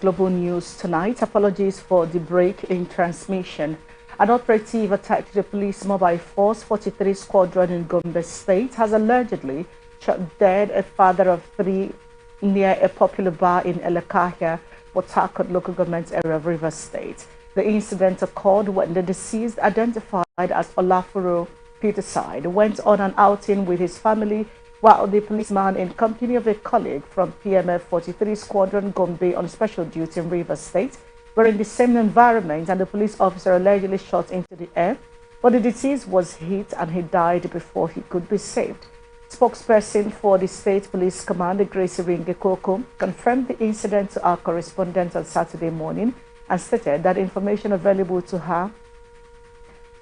Global News tonight. Apologies for the break in transmission. An operative attacked the police mobile force 43 squadron in Gombe State has allegedly shot dead a father of three near a popular bar in Elekahia, Port Harcourt local government area of Rivers State. The incident occurred when the deceased, identified as Olafuro Peterside, went on an outing with his family while the policeman, in company of a colleague from PMF 43 Squadron Gombe on special duty in Rivers State, were in the same environment, and the police officer allegedly shot into the air, but the deceased was hit and he died before he could be saved. Spokesperson for the State Police Command, Grace Ringekoko, confirmed the incident to our correspondent on Saturday morning and stated that information available to her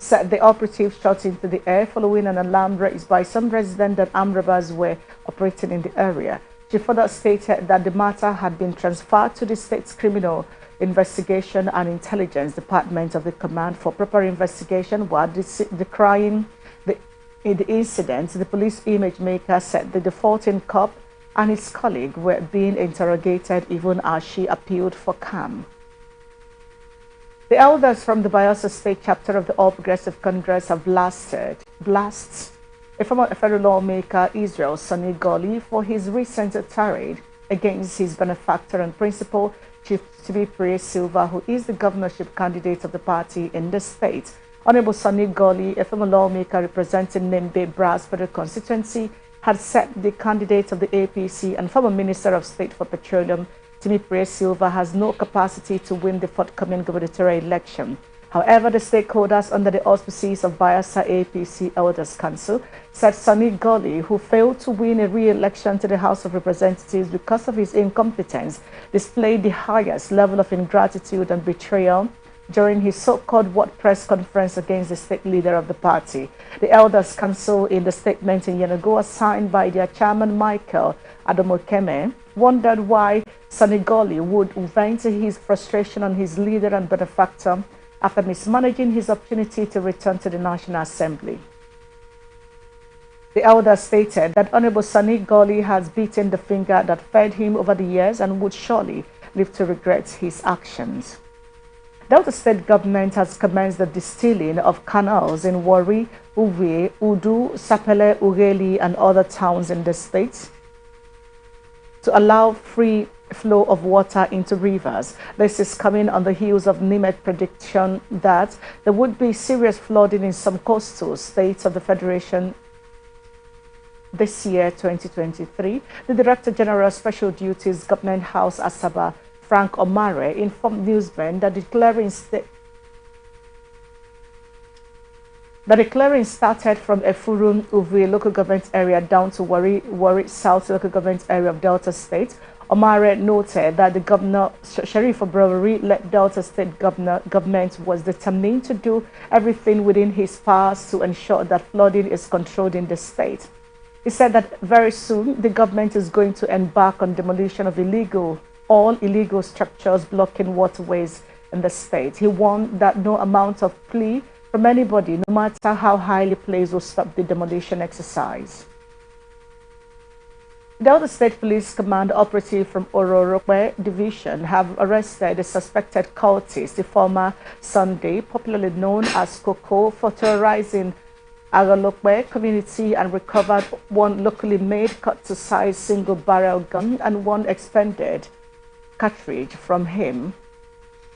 said the operative shot into the air following an alarm raised by some residents that armed robbers were operating in the area. She further stated that the matter had been transferred to the State's Criminal Investigation and Intelligence Department of the Command for proper investigation, while decrying the incident. The police image maker said the defaulting cop and his colleague were being interrogated even as she appealed for calm. The elders from the Bayelsa State chapter of the All Progressive Congress have blasts a former federal lawmaker, Israel Sonny Goli, for his recent tirade against his benefactor and principal, Chief Timothy Silva, who is the governorship candidate of the party in the state. Honorable Sonny Goli, a former lawmaker representing Nembe Brass Federal Constituency, had said the candidate of the APC and former Minister of State for Petroleum, Timothy Silva, has no capacity to win the forthcoming gubernatorial election. However, the stakeholders under the auspices of Bayelsa APC Elders Council said Sonny Goli, who failed to win a re-election to the House of Representatives because of his incompetence, displayed the highest level of ingratitude and betrayal during his so-called World Press Conference against the state leader of the party. The Elders Council, in the statement in Yenagoa signed by their chairman Michael Adomokeme, wondered why Sonny Goli would vent his frustration on his leader and benefactor after mismanaging his opportunity to return to the National Assembly. The elder stated that Honorable Sonny Goli has beaten the finger that fed him over the years and would surely live to regret his actions. The Delta State government has commenced the distilling of canals in Warri, Uwe, Udu, Sapele, Ugeli, and other towns in the state to allow free flow of water into rivers. This is coming on the heels of NIMET prediction that there would be serious flooding in some coastal states of the Federation this year, 2023. The Director General of Special Duties, Government House, Asaba, Frank Omare, informed newsmen that the clearing started from Efurun, Uvi local government area down to Warri South local government area of Delta State. Omare noted that the governor, Sheriff Obroweri-led Delta State government was determined to do everything within his powers to ensure that flooding is controlled in the state. He said that very soon the government is going to embark on demolition of all illegal structures blocking waterways in the state. He warned that no amount of plea from anybody, no matter how highly placed, will stop the demolition exercise. The Delta State Police Command operative from Ororokwe Division have arrested a suspected cultist, the former Sunday, popularly known as Coco, for terrorizing Agolokwe community, and recovered one locally made cut-to-size single-barrel gun and one expended cartridge from him.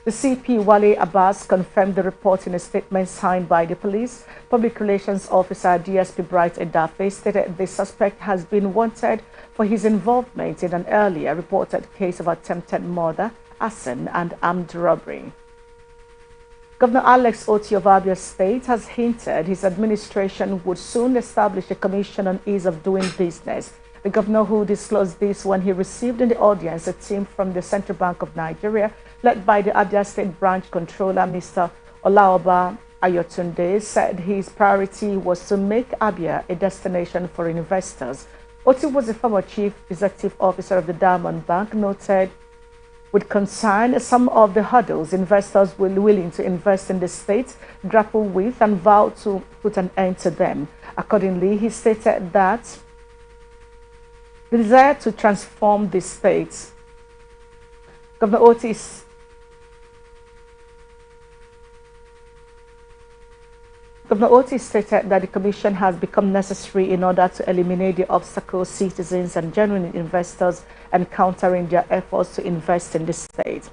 The CP Wale Abbas confirmed the report in a statement signed by the police. Public Relations Officer DSP Bright Edafe stated the suspect has been wanted for his involvement in an earlier reported case of attempted murder, arson, and armed robbery. Governor Alex Oti of Abia State has hinted his administration would soon establish a commission on ease of doing business. The governor, who disclosed this when he received in the audience a team from the Central Bank of Nigeria, led by the Abia State Branch Controller, Mr. Olaoba Ayotunde, said his priority was to make Abia a destination for investors. Oti was a former chief executive officer of the Diamond Bank, noted with concern some of the hurdles investors were willing to invest in the state grapple with and vowed to put an end to them. Accordingly, he stated that the desire to transform the state Governor Otis Governor Otis stated that the commission has become necessary in order to eliminate the obstacles citizens and genuine investors encounter in their efforts to invest in the state.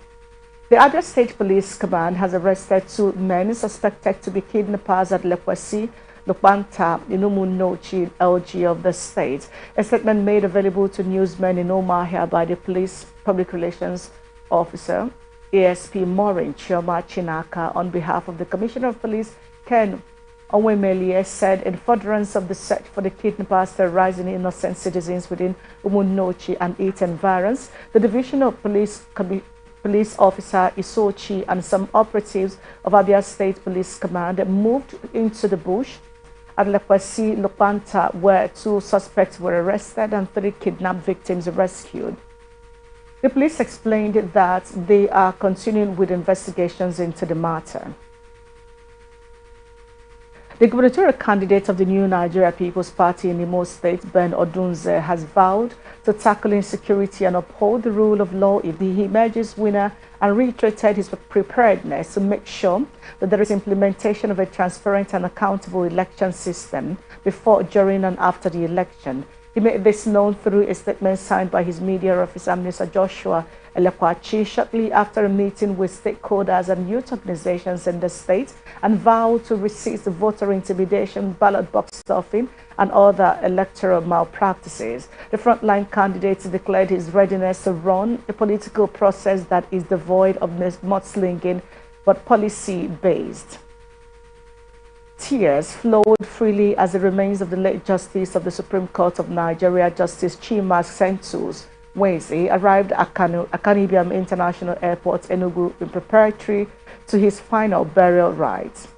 The Abia State Police Command has arrested 2 men suspected to be kidnappers at Lekwesi, Lupanta, Inumunochi, LG of the state. A statement made available to newsmen in Omahia by the police public relations officer, ASP Maureen Chioma Chinaka, on behalf of the Commissioner of Police, Ken Onwemelie, said in furtherance of the search for the kidnappers terrorizing innocent citizens within Umunochi and its environs, the Division of Police Officer Isochi and some operatives of Abia State Police Command moved into the bush at Lekwesi, Lupanta, where 2 suspects were arrested and 3 kidnapped victims rescued. The police explained that they are continuing with investigations into the matter. The gubernatorial candidate of the New Nigeria People's Party in Imo State, Ben Odunze, has vowed to tackle insecurity and uphold the rule of law if he emerges winner, and reiterated his preparedness to make sure that there is implementation of a transparent and accountable election system before, during, and after the election. He made this known through a statement signed by his media officer, Mr. Joshua Elekwachi, shortly after a meeting with stakeholders and youth organizations in the state, and vowed to resist voter intimidation, ballot box stuffing, and other electoral malpractices. The frontline candidate declared his readiness to run a political process that is devoid of mudslinging but policy-based. Tears flowed freely as the remains of the late Justice of the Supreme Court of Nigeria, Justice Chima Sentus Nweze, arrived at Akanibiam International Airport, Enugu, in preparatory to his final burial rites.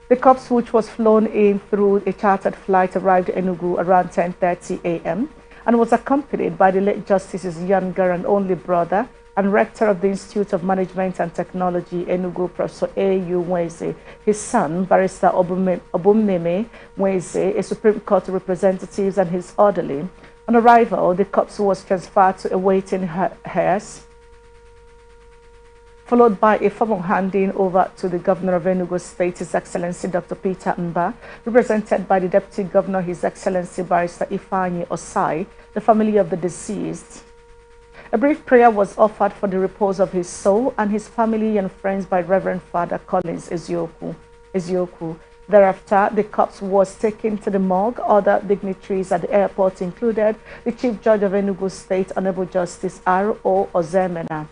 The corpse, which was flown in through a chartered flight, arrived at Enugu around 10:30 a.m. and was accompanied by the late Justice's younger and only brother and Rector of the Institute of Management and Technology, Enugu, Professor A.U. Nweze, his son, Barrister Obumneme Nweze, a Supreme Court representative, and his orderly. On arrival, the corpse was transferred to awaiting heirs, followed by a formal handing over to the Governor of Enugu State, His Excellency Dr. Peter Mba, represented by the Deputy Governor, His Excellency Barrister Ifeanyi Osai, the family of the deceased. A brief prayer was offered for the repose of his soul and his family and friends by Reverend Father Collins Ezioku. Thereafter, the corpse was taken to the morgue. Other dignitaries at the airport included the Chief Judge of Enugu State, Honorable Justice R.O. Ozemena,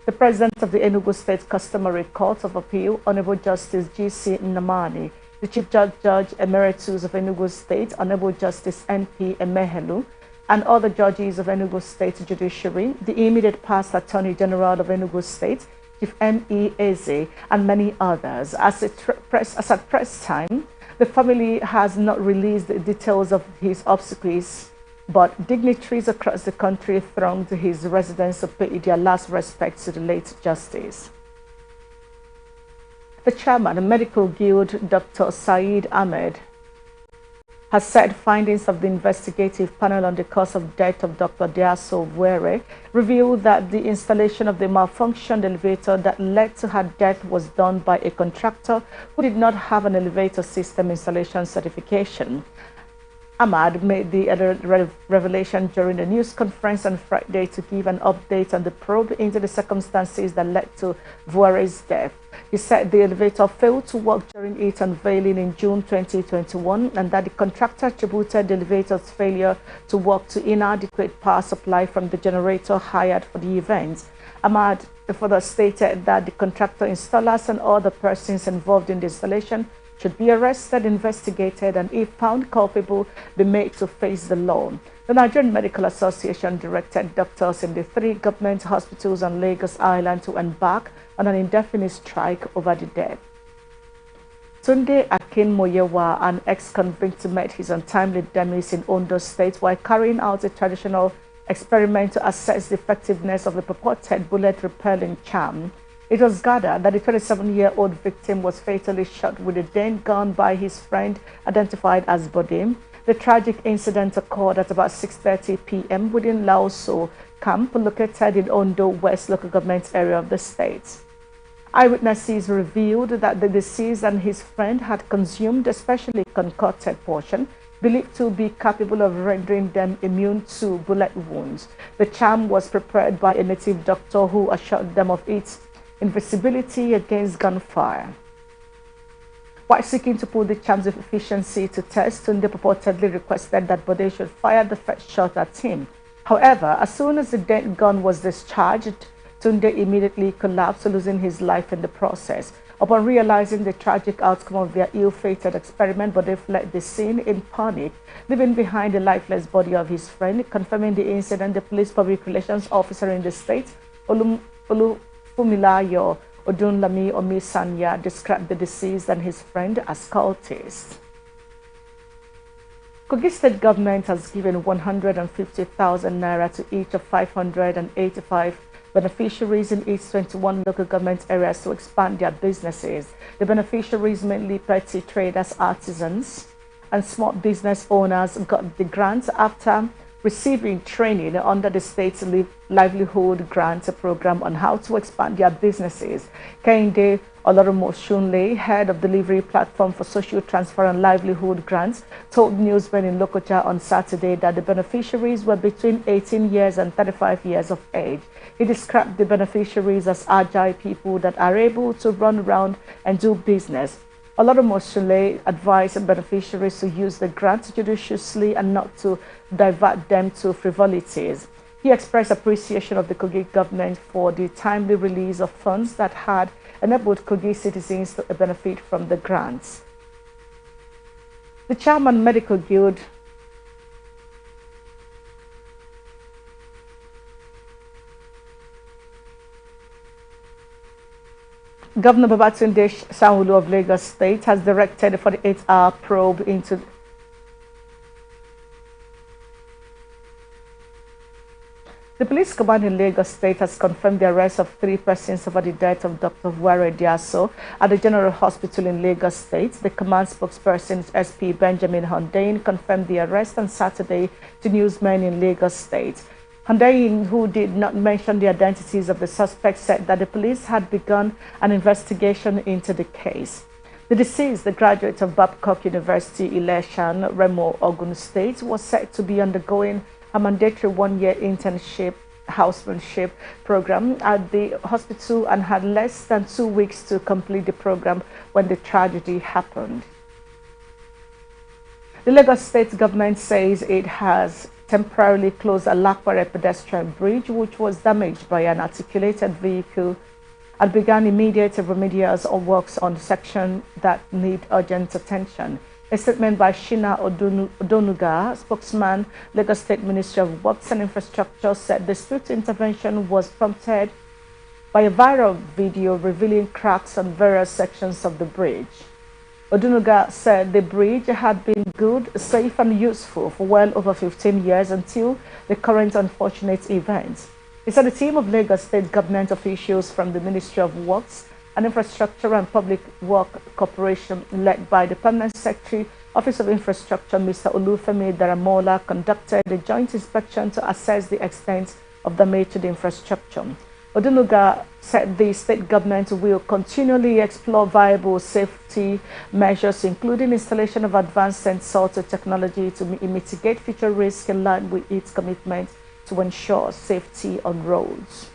the President of the Enugu State Customary Court of Appeal, Honorable Justice G.C. Nnamani, the Chief Judge Emeritus of Enugu State, Honorable Justice N.P. Emehelu, and other judges of Enugu State Judiciary, the immediate past Attorney General of Enugu State, Chief M.E. Eze, and many others. As at press time, the family has not released the details of his obsequies, but dignitaries across the country thronged his residence to pay their last respects to the late Justice. The chairman of the Medical Guild, Dr. Saeed Ahmed, has said findings of the investigative panel on the cause of death of Dr. Diaso Vuere revealed that the installation of the malfunctioned elevator that led to her death was done by a contractor who did not have an elevator system installation certification. Ahmad made the revelation during a news conference on Friday to give an update on the probe into the circumstances that led to Vuere's death. He said the elevator failed to work during its unveiling in June 2021 and that the contractor attributed the elevator's failure to work to inadequate power supply from the generator hired for the event. Ahmad further stated that the contractor, installers, and other persons involved in the installation should be arrested, investigated, and if found culpable, be made to face the law. The Nigerian Medical Association directed doctors in the 3 government hospitals on Lagos Island to embark on an indefinite strike over the death. Tunde Akinmoyewa, an ex-convict, met his untimely demise in Ondo State while carrying out a traditional experiment to assess the effectiveness of the purported bullet-repelling charm. It was gathered that the 27-year-old victim was fatally shot with a then gun by his friend identified as Bodim. The tragic incident occurred at about 6:30 p.m. within Laoso, camp located in Ondo West local government area of the state. Eyewitnesses revealed that the deceased and his friend had consumed a specially concocted potion believed to be capable of rendering them immune to bullet wounds. The charm was prepared by a native doctor who assured them of its invisibility against gunfire. While seeking to put the charm's efficiency to test, Tunde purportedly requested that Bode should fire the first shot at him. However, as soon as the dead gun was discharged, Tunde immediately collapsed, losing his life in the process. Upon realizing the tragic outcome of their ill-fated experiment, Bode fled the scene in panic, leaving behind the lifeless body of his friend. Confirming the incident, the police public relations officer in the state, Olufumilayo Odunlami Omisanya, described the deceased and his friend as cultists. Kogi State government has given 150,000 naira to each of 585 beneficiaries in each 21 local government areas to expand their businesses. The beneficiaries, mainly petty traders, artisans, and small business owners, got the grants after receiving training under the state's livelihood grant program on how to expand their businesses. Kehinde Oloromoshunle, head of delivery platform for social transfer and livelihood grants, told newsmen in Lokoja on Saturday that the beneficiaries were between 18 years and 35 years of age. He described the beneficiaries as agile people that are able to run around and do business. Oloromoshunle advised beneficiaries to use the grant judiciously and not to divert them to frivolities. He expressed appreciation of the Kogi government for the timely release of funds that had enabled Kogi citizens to benefit from the grants. The Chairman Medical Guild Governor Babatunde Sanwo-Olu of Lagos State has directed a 48-hour probe into the police command in Lagos State has confirmed the arrest of 3 persons over the death of Dr. Vuare Diaso at the General Hospital in Lagos State. The command spokesperson, SP Benjamin Hundain, confirmed the arrest on Saturday to newsmen in Lagos State. Hundain, who did not mention the identities of the suspects, said that the police had begun an investigation into the case. The deceased, the graduate of Babcock University, Ileshan, Remo, Ogun State, was said to be undergoing a mandatory one-year internship housemanship program at the hospital and had less than 2 weeks to complete the program when the tragedy happened. The Lagos State government says it has temporarily closed a Lakware pedestrian bridge, which was damaged by an articulated vehicle, and began immediate remedial works on sections that need urgent attention. A statement by Shina Odonuga, spokesman, Lagos State Ministry of Works and Infrastructure, said the swift intervention was prompted by a viral video revealing cracks on various sections of the bridge. Odunuga said the bridge had been good, safe and useful for well over 15 years until the current unfortunate event. He said a team of Lagos State government officials from the Ministry of Works and Infrastructure and Public Work Corporation, led by the Permanent Secretary, Office of Infrastructure, Mr. Olufemi Daramola, conducted a joint inspection to assess the extent of damage to the infrastructure. Odunuga said the state government will continually explore viable safety measures, including installation of advanced sensor technology to mitigate future risks in line with its commitment to ensure safety on roads.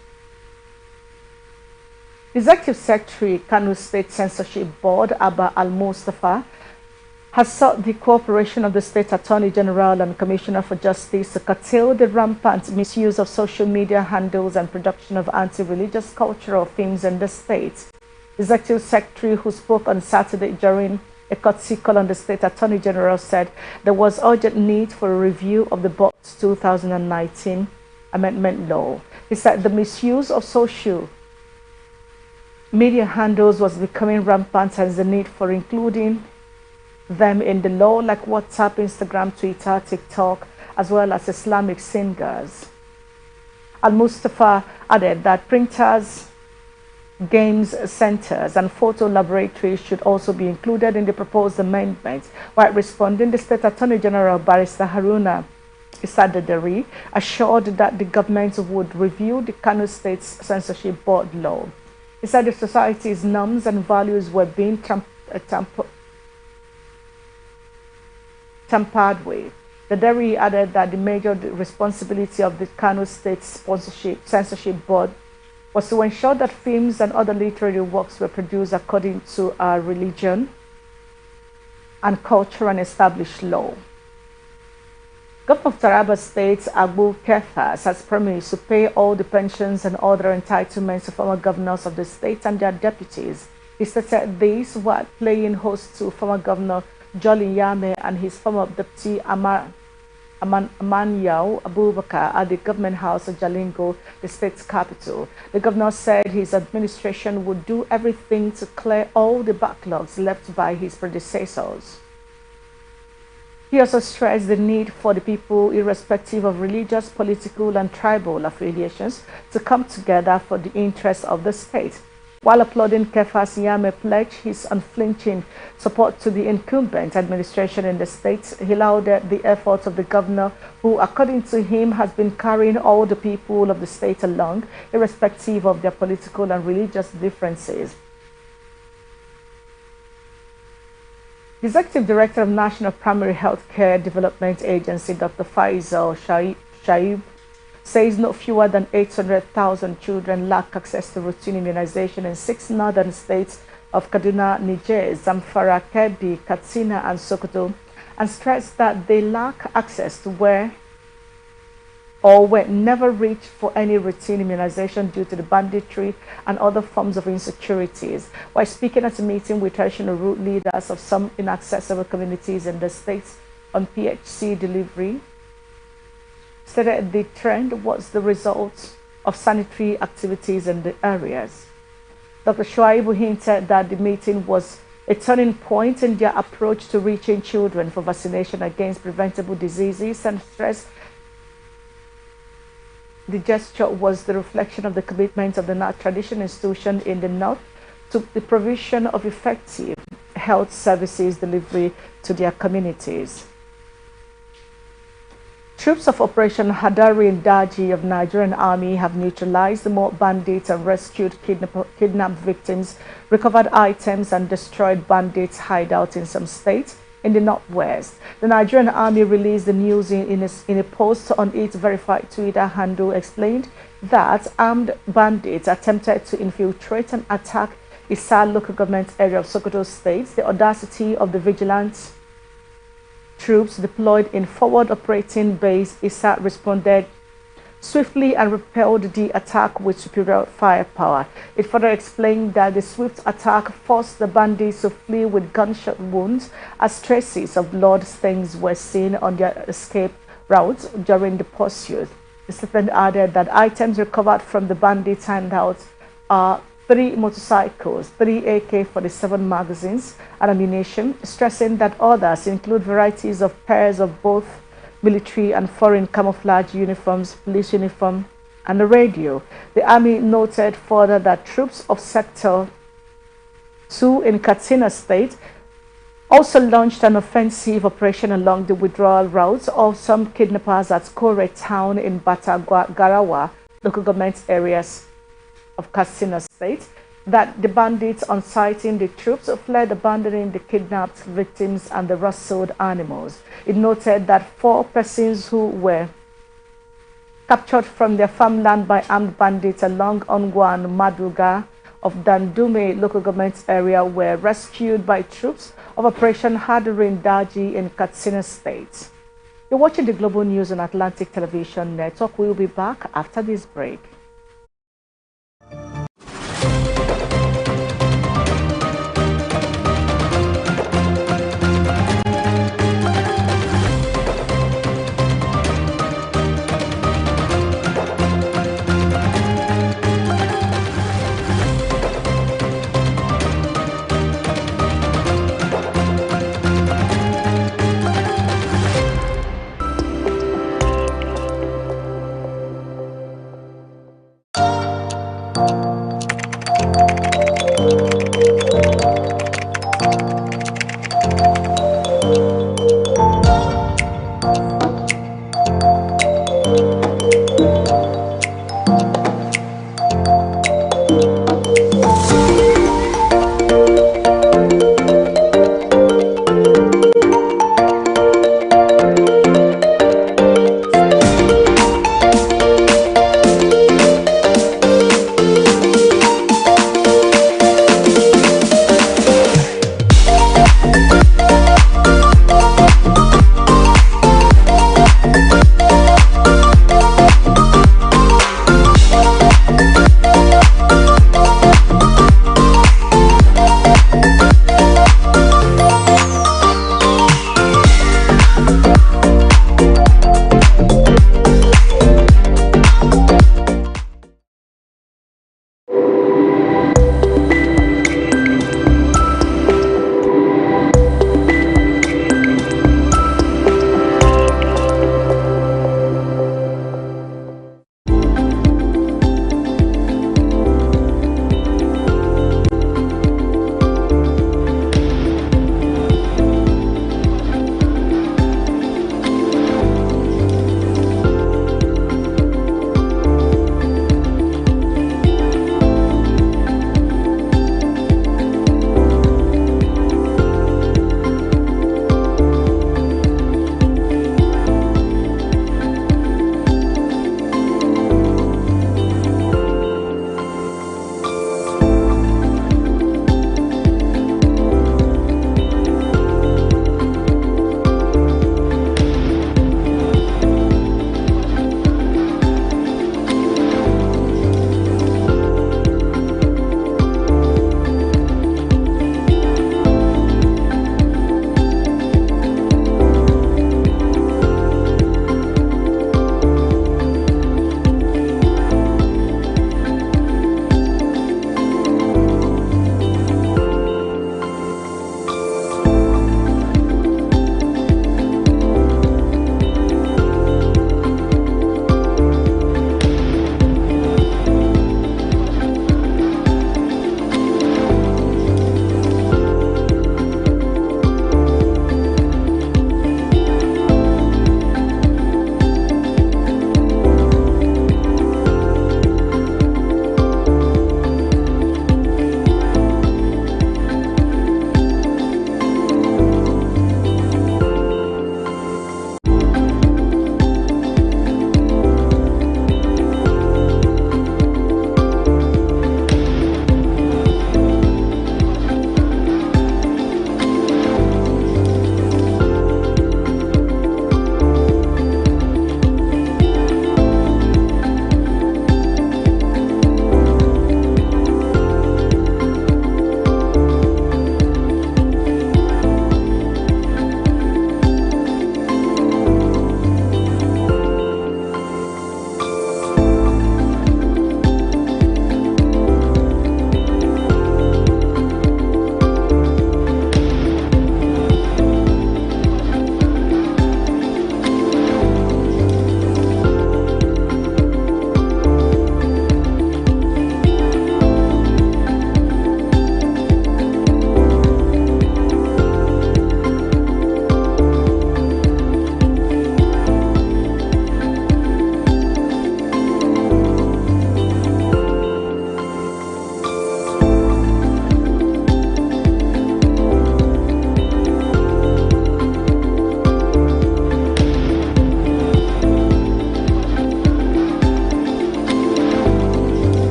Executive Secretary, Kano State Censorship Board, Abba Al-Mustafa, has sought the cooperation of the State Attorney General and Commissioner for Justice to curtail the rampant misuse of social media handles and production of anti-religious cultural films in the state. Executive Secretary, who spoke on Saturday during a courtesy call on the State Attorney General, said there was urgent need for a review of the board's 2019 amendment law. He said the misuse of social media handles was becoming rampant, and the need for including them in the law, like WhatsApp, Instagram, Twitter, TikTok, as well as Islamic singers. Al-Mustafa added that printers, games centers, and photo laboratories should also be included in the proposed amendment. While responding, the State Attorney General, Barrister Haruna Isadadari assured that the government would review the Kano State's censorship board law. He said the society's norms and values were being tampered with. The Derry added that the major responsibility of the Kano State censorship board was to ensure that films and other literary works were produced according to our religion and culture and established law. Governor of Taraba State, Abu Kefas, has promised to pay all the pensions and other entitlements to former governors of the state and their deputies. He stated this while playing host to former Governor Jolly Yame and his former deputy Amanyao Abubakar at the government house of Jalingo, the state's capital. The governor said his administration would do everything to clear all the backlogs left by his predecessors. He also stressed the need for the people, irrespective of religious, political, and tribal affiliations, to come together for the interests of the state. While applauding Kefas, Yame pledged his unflinching support to the incumbent administration in the state. He lauded the efforts of the governor, who, according to him, has been carrying all the people of the state along, irrespective of their political and religious differences. The Executive Director of National Primary Health Care Development Agency, Dr. Faisal Shaib, says no fewer than 800,000 children lack access to routine immunization in 6 northern states of Kaduna, Niger, Zamfara, Kebbi, Katsina, and Sokoto, and stressed that they lack access to were never reached for any routine immunization due to the banditry and other forms of insecurities. While speaking at a meeting with traditional root leaders of some inaccessible communities in the states on PHC delivery, stated the trend was the result of sanitary activities in the areas. Dr. Shuaibu hinted that the meeting was a turning point in their approach to reaching children for vaccination against preventable diseases, and stressed the gesture was the reflection of the commitment of the traditional institution in the north to the provision of effective health services delivery to their communities. Troops of Operation Hadari Daji of Nigerian Army have neutralized the mob bandits and rescued kidnapped victims, recovered items, and destroyed bandits' hideouts in some states in the northwest. The Nigerian Army released the news in a post on its verified Twitter handle, explained that armed bandits attempted to infiltrate and attack Issa local government area of Sokoto State. The audacity of the vigilant troops deployed in forward operating base Issa responded swiftly and repelled the attack with superior firepower. It further explained that the swift attack forced the bandits to flee with gunshot wounds, as traces of blood stains were seen on their escape routes during the pursuit. The statement added that items recovered from the bandits' handouts are 3 motorcycles, 3 AK-47 magazines, and ammunition, stressing that others include varieties of pairs of both military and foreign camouflage uniforms, police uniform, and a radio. The Army noted further that troops of Sector 2 in Katsina State also launched an offensive operation along the withdrawal routes of some kidnappers at Kore Town in Batagarawa, local government areas of Katsina State, that the bandits, on sighting the troops, fled, abandoning the kidnapped victims and the rustled animals. It noted that 4 persons who were captured from their farmland by armed bandits along Ongwan Maduga of Dandume local government area were rescued by troops of Operation Hadarin Daji in Katsina State. You're watching the Global News on Atlantic Television Network. We'll be back after this break.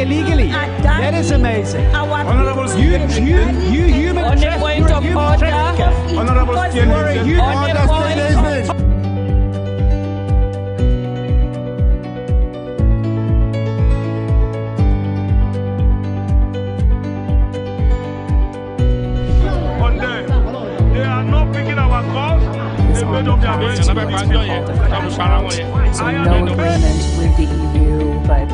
illegally. That is amazing. Honorable You human on the point of order. Honorable they are not picking our calls. They made up their minds. So no agreement with the EU, but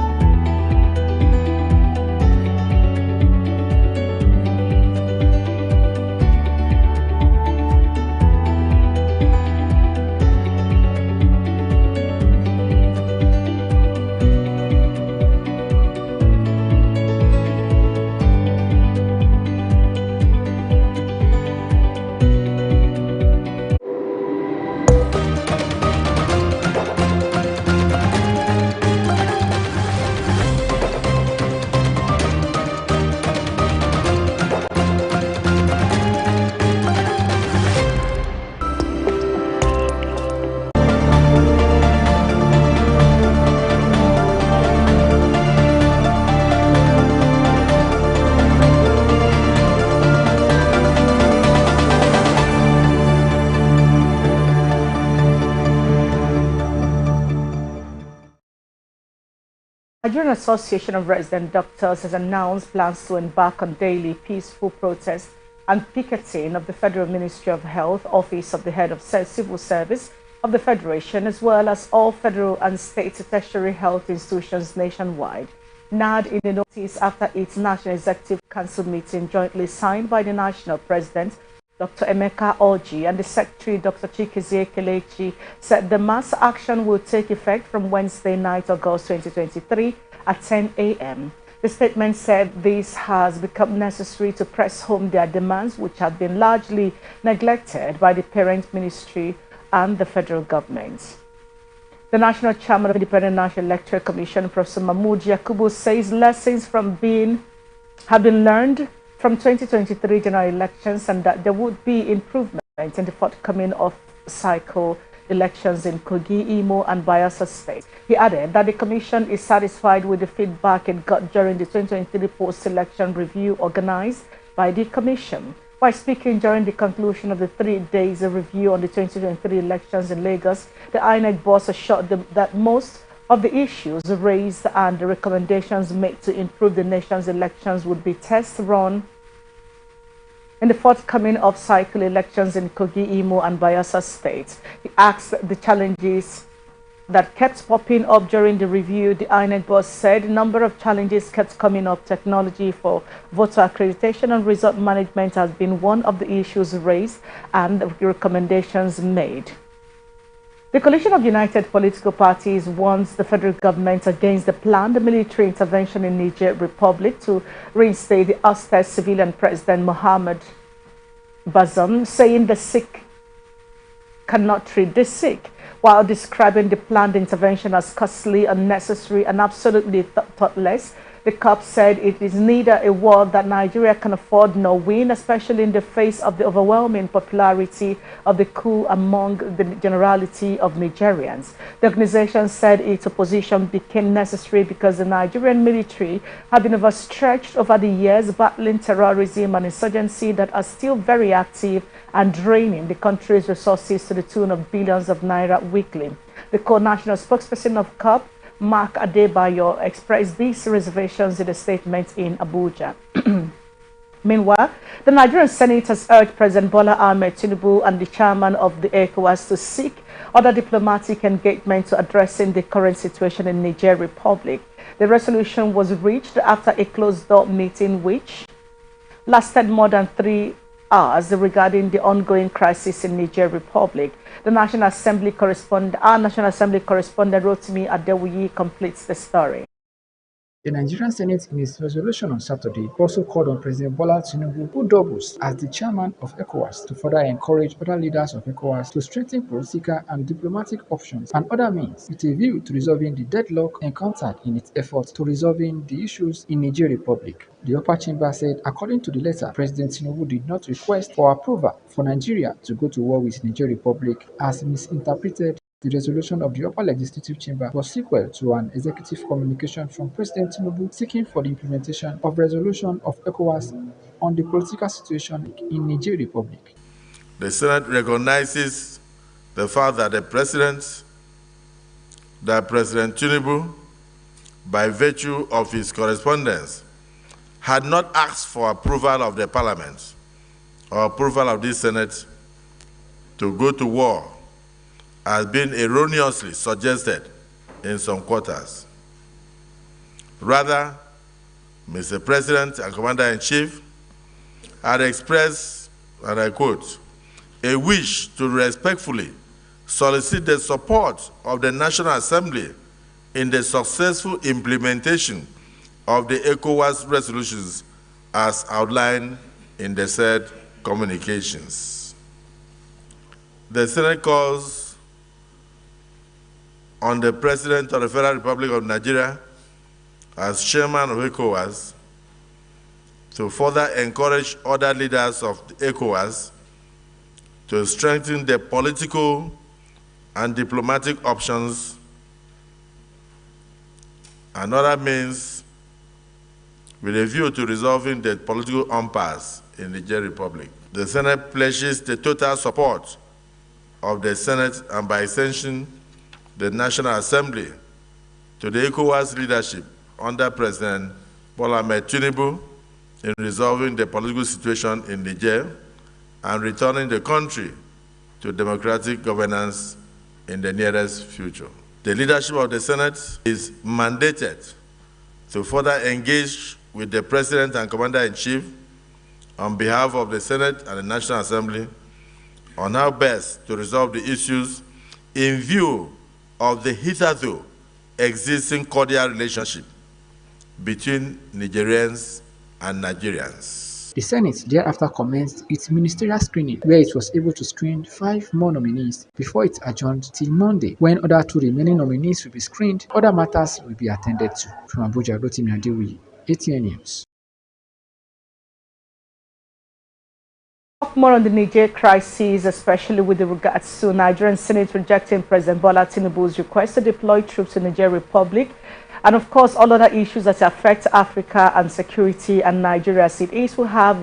Nigerian Association of Resident Doctors has announced plans to embark on daily peaceful protests and picketing of the Federal Ministry of Health, Office of the Head of Civil Service of the Federation, as well as all federal and state tertiary health institutions nationwide. NAD in a notice after its National Executive Council meeting jointly signed by the National President, Dr. Emeka Orji, and the Secretary, Dr. Chikezie Kelechi, said the mass action will take effect from Wednesday night, August 2023 at 10 a.m. The statement said this has become necessary to press home their demands, which had been largely neglected by the parent ministry and the federal government. The National Chairman of the Independent National Electoral Commission, Professor Mahmood Yakubu, says lessons have been learned from 2023 general elections and that there would be improvement in the forthcoming off-cycle elections in Kogi, Imo, and Bayelsa State. He added that the Commission is satisfied with the feedback it got during the 2023 post-election review organized by the Commission. While speaking during the conclusion of the 3 days of review on the 2023 elections in Lagos, the INEC boss assured them that most of the issues raised and the recommendations made to improve the nation's elections would be test run in the forthcoming off-cycle elections in Kogi, Imo, and Bayelsa states. He asked the challenges that kept popping up during the review. The INEC boss said a number of challenges kept coming up. Technology for voter accreditation and result management has been one of the issues raised and the recommendations made. The coalition of united political parties warns the federal government against the planned military intervention in Niger Republic to reinstate the ousted civilian president Mohamed Bazoum, saying the sick cannot treat the sick, while describing the planned intervention as costly, unnecessary, and absolutely thoughtless. The COP said it is neither a war that Nigeria can afford nor win, especially in the face of the overwhelming popularity of the coup among the generality of Nigerians. The organization said its opposition became necessary because the Nigerian military have been overstretched over the years, battling terrorism and insurgency that are still very active and draining the country's resources to the tune of billions of naira weekly. The co-national spokesperson of COP, Mark Adebayo, expressed these reservations in a statement in Abuja. Meanwhile, the Nigerian Senate has urged President Bola Ahmed Tinubu and the chairman of the ECOWAS to seek other diplomatic engagement to addressing the current situation in Niger Republic. The resolution was reached after a closed-door meeting which lasted more than 3 hours regarding the ongoing crisis in Niger Republic. The National Assembly correspondent, Rotimi Adewuyi, completes the story. The Nigerian Senate, in its resolution on Saturday, also called on President Bola Tinubu, who doubles as the chairman of ECOWAS, to further encourage other leaders of ECOWAS to strengthen political and diplomatic options and other means with a view to resolving the deadlock encountered in its efforts to resolving the issues in Niger Republic. The upper chamber said, according to the letter, President Tinubu did not request for approval for Nigeria to go to war with Niger Republic as misinterpreted The resolution of the upper legislative chamber was sequel to an executive communication from President Tinubu seeking for the implementation of resolution of ECOWAS on the political situation in Niger Republic. The Senate recognizes the fact that President Tinubu, by virtue of his correspondence, had not asked for approval of the Parliament or approval of this Senate to go to war, has been erroneously suggested in some quarters. Rather, Mr. President and Commander-in-Chief had expressed, and I quote, a wish to respectfully solicit the support of the National Assembly in the successful implementation of the ECOWAS resolutions as outlined in the said communications. The Senate calls on the President of the Federal Republic of Nigeria as chairman of ECOWAS to further encourage other leaders of ECOWAS to strengthen the political and diplomatic options and other means with a view to resolving the political impasse in the Niger Republic. The Senate pledges the total support of the Senate and by extension the National Assembly to the ECOWAS leadership under President Bola Ahmed Tinubu in resolving the political situation in Niger and returning the country to democratic governance in the nearest future. The leadership of the Senate is mandated to further engage with the President and Commander-in-Chief on behalf of the Senate and the National Assembly on how best to resolve the issues in view of the hitherto existing cordial relationship between Nigerians and Nigerians. The Senate thereafter commenced its ministerial screening, where it was able to screen 5 more nominees before it adjourned till Monday, when other 2 remaining nominees will be screened. Other matters will be attended to. From Abuja, Rotimi Adewiyi, ATN News. More on the Niger crisis, especially with regards to Nigerian Senate rejecting President Bola Tinubu's request to deploy troops to Niger Republic, and of course all other issues that affect Africa and security and Nigeria as it is. We have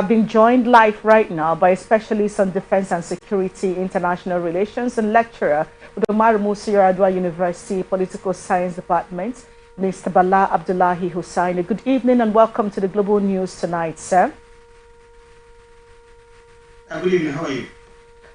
been joined live right now by a specialist on defense and security, international relations, and lecturer with the Umar Musa Yar'Adua University Political Science Department, Mr. Bala Abdullahi Hussaini. Good evening and welcome to the Global News tonight, sir. Good evening, how are you?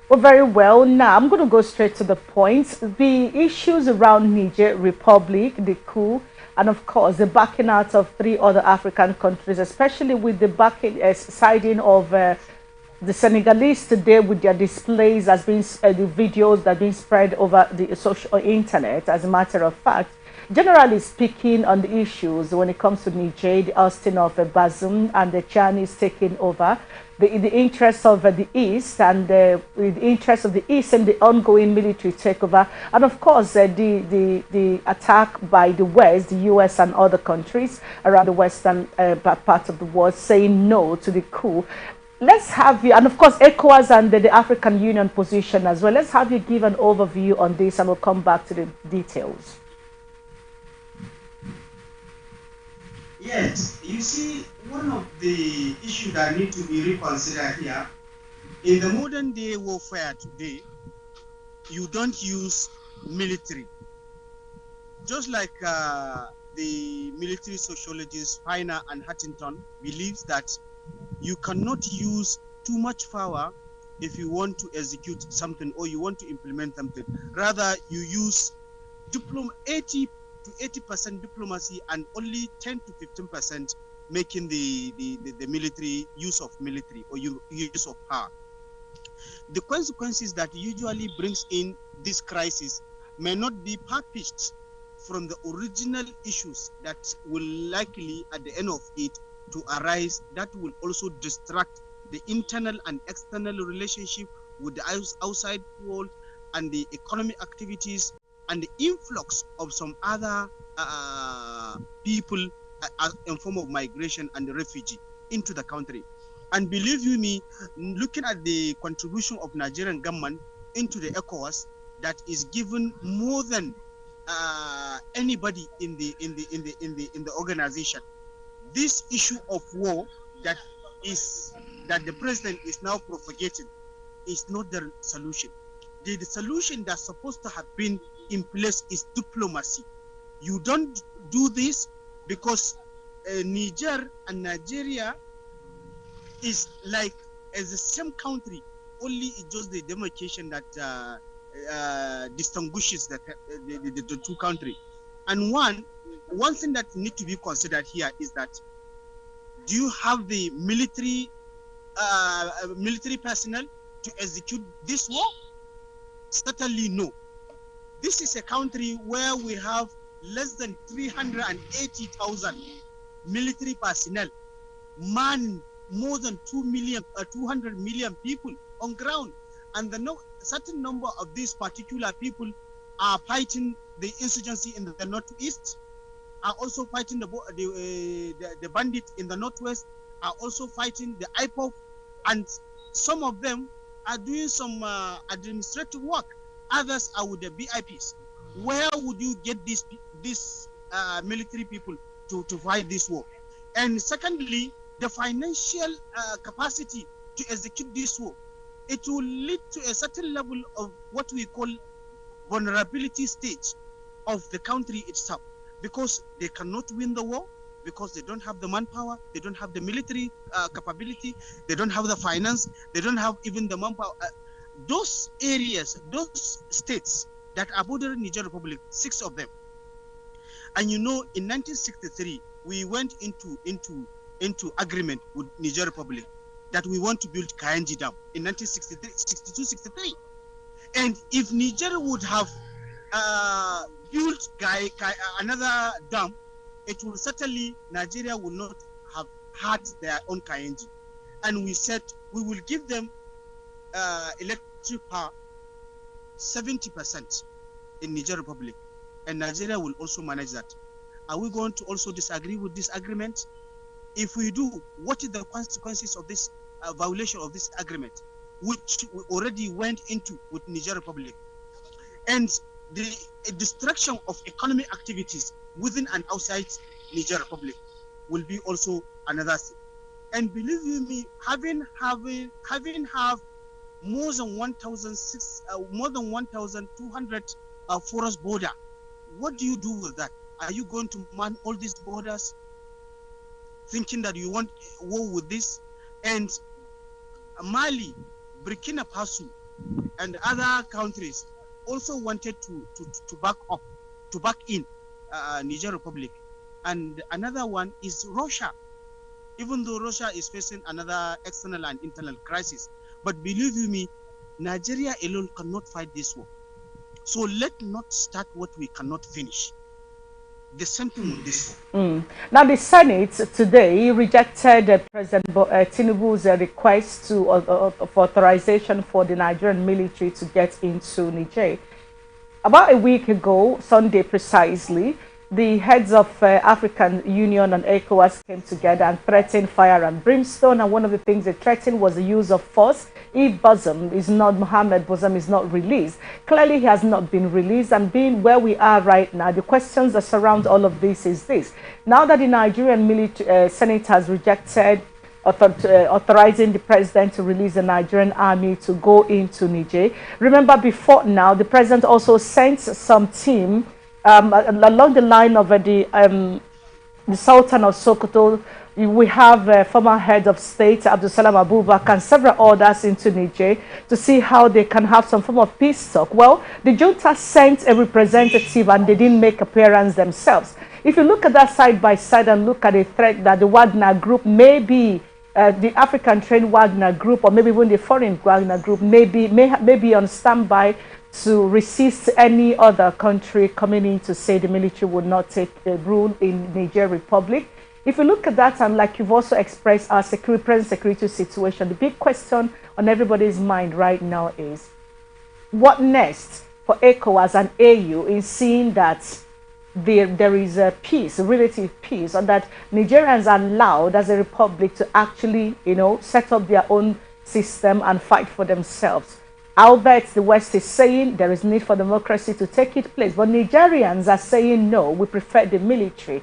Well, very well. Now, I'm going to go straight to the point. The issues around Niger Republic, the coup, and of course, the backing out of 3 other African countries, especially with the backing, siding of the Senegalese today with their displays, has been the videos that have been spread over the social internet, as a matter of fact. Generally speaking, on the issues when it comes to Niger, the ousting of Bazoum and the Chinese taking over, the interests of the East and the interests of the East and the ongoing military takeover, and of course the attack by the West, the US and other countries around the western part of the world saying no to the coup. Let's have you, and of course ECOWAS and the African Union position as well. Let's have you give an overview on this and we'll come back to the details. Yes, you see, one of the issues that need to be reconsidered here, in the modern day warfare today, you don't use military. Just like the military sociologist Feiner and Huntington believes that you cannot use too much power if you want to execute something or you want to implement something. Rather, you use 80 to 80% diplomacy and only 10 to 15% making the military use of military or use of power. The consequences that usually brings in this crisis may not be far-fetched from the original issues that will likely at the end of it to arise, that will also distract the internal and external relationship with the outside world and the economic activities and the influx of some other people in form of migration and refugee into the country. And believe you me, looking at the contribution of Nigerian government, into the ECOWAS that is given more than anybody in the organization. This issue of war that the president is now propagating is not the solution. The solution that's supposed to have been in place is diplomacy. You don't do this because Niger and Nigeria is like as the same country, only it's just the demarcation that distinguishes the two countries. And one thing that need to be considered here is that, do you have the military personnel to execute this war? Certainly no. This is a country where we have less than 380,000 military personnel, man, more than 200 million people on ground, and the certain number of these particular people are fighting the insurgency in the northeast, are also fighting the bandits in the northwest, are also fighting the IPOC, and some of them are doing some administrative work. Others are with the BIPs. Where would you get these military people to fight this war? And secondly, the financial capacity to execute this war. It will lead to a certain level of what we call vulnerability stage of the country itself, because they cannot win the war, because they don't have the manpower, they don't have the military capability, they don't have the finance, they don't have even the manpower. Those areas, those states that are bordering Niger Republic, 6 of them. And you know, in 1963, we went into agreement with Niger Republic that we want to build Kayenji Dam in 1962-63. And if Niger would have built another dam, it will certainly, Nigeria will not have had their own Kayenji. And we said we will give them electric power 70% in Niger Republic, and Nigeria will also manage that. Are we going to also disagree with this agreement? If we do, what is the consequences of this violation of this agreement, which we already went into with Niger Republic? And the destruction of economic activities within and outside Niger Republic will be also another thing. And believe you me, having more than 1,200 forest border, what do you do with that? Are you going to man all these borders, thinking that you want war with this? And Mali, Burkina Faso, and other countries also wanted to back in Niger Republic. And another one is Russia, even though Russia is facing another external and internal crisis. But believe you me, Nigeria alone cannot fight this war. So let's not start what we cannot finish. The same thing with this one. Now, the Senate today rejected President Tinubu's request for authorization for the Nigerian military to get into Niger. About a week ago, Sunday precisely, the heads of African Union and ECOWAS came together and threatened fire and brimstone. And one of the things they threatened was the use of force if Mohammed Bazoum is not released. Clearly, he has not been released. And being where we are right now, the questions that surround all of this is this. Now that the Nigerian military Senate has rejected authorizing the president to release the Nigerian army to go into Niger. Remember, before now, the president also sent some team along the line of the Sultan of Sokoto. We have former head of state Abdul Salam Abubakar and several others into Niger to see how they can have some form of peace talk. Well, the junta sent a representative and they didn't make appearance themselves. If you look at that side by side and look at the threat that the Wagner group may be, the African trained Wagner group, or maybe even the foreign Wagner group may be on standby to resist any other country coming in to say the military would not take rule in Niger Republic. If you look at that, and like you've also expressed our present security situation, the big question on everybody's mind right now is what next for ECOWAS and AU in seeing that there is a peace, a relative peace, and that Nigerians are allowed as a republic to actually, set up their own system and fight for themselves. Albert, the West is saying there is need for democracy to take its place, but Nigerians are saying no, we prefer the military.